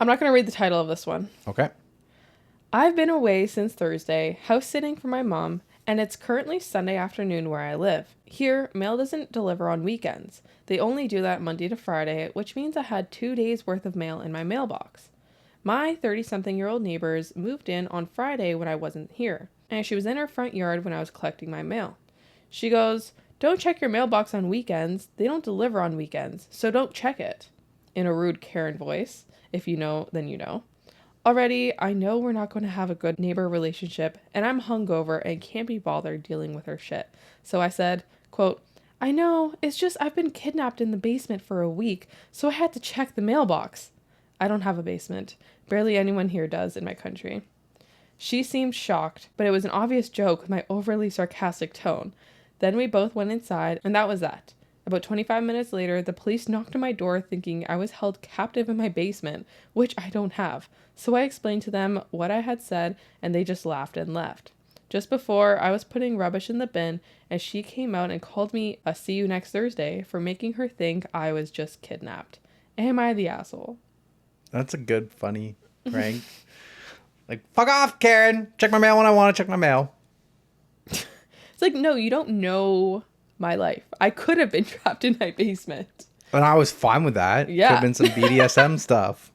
I'm not going to read the title of this one. Okay. I've been away since Thursday, house sitting for my mom, and it's currently Sunday afternoon where I live. Here, mail doesn't deliver on weekends. They only do that Monday to Friday, which means I had 2 days worth of mail in my mailbox. My 30-something-year-old neighbors moved in on Friday when I wasn't here, and she was in her front yard when I was collecting my mail. She goes, "Don't check your mailbox on weekends. They don't deliver on weekends, so don't check it." In a rude Karen voice. If you know, then you know. Already, I know we're not going to have a good neighbor relationship, and I'm hungover and can't be bothered dealing with her shit. So I said, quote, "I know, it's just I've been kidnapped in the basement for a week, so I had to check the mailbox." I don't have a basement. Barely anyone here does in my country. She seemed shocked, but it was an obvious joke with my overly sarcastic tone. Then we both went inside, and that was that. About 25 minutes later, the police knocked on my door thinking I was held captive in my basement, which I don't have. So I explained to them what I had said, and they just laughed and left. Just before, I was putting rubbish in the bin, and she came out and called me a "see you next Thursday" for making her think I was just kidnapped. Am I the asshole? That's a good, funny prank. Like, fuck off, Karen. Check my mail when I want to check my mail. It's like, no, you don't know my life. I could have been trapped in my basement. And I was fine with that. Yeah. Could have been some BDSM stuff.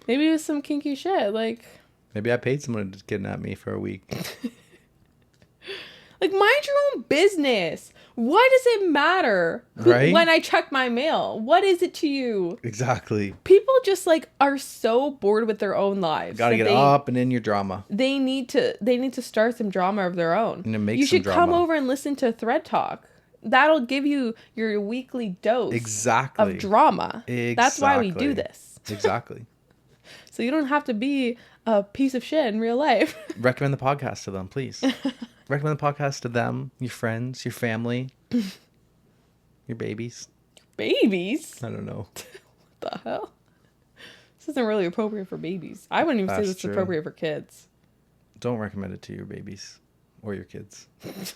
Maybe it was some kinky shit, like... Maybe I paid someone to kidnap me for a week. Like, mind your own business. Why does it matter Right? when I check my mail? What is it to you? Exactly. People just, like, are so bored with their own lives. Gotta get up and in your drama. They need to start some drama of their own. And to make you some should come drama. over and listen to ThreadTalk. That'll give you your weekly dose Exactly. of drama. Exactly. That's why we do this. Exactly. So you don't have to be a piece of shit in real life. Recommend the podcast to them, please. Recommend the podcast to them, your friends, your family, your babies. Babies? I don't know. What the hell? This isn't really appropriate for babies. I wouldn't even say That's this is true. appropriate for kids. Don't recommend it to your babies or your kids.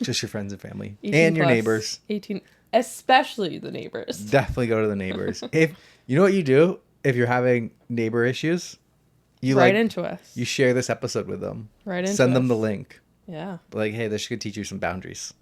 Just your friends and family. 18 And your plus, neighbors. 18, especially the neighbors. Definitely go to the neighbors. If you know what you do, if you're having neighbor issues, you Right into us. you share this episode with them. Right into Send them us. the link. Yeah. Like, hey, this could teach you some boundaries.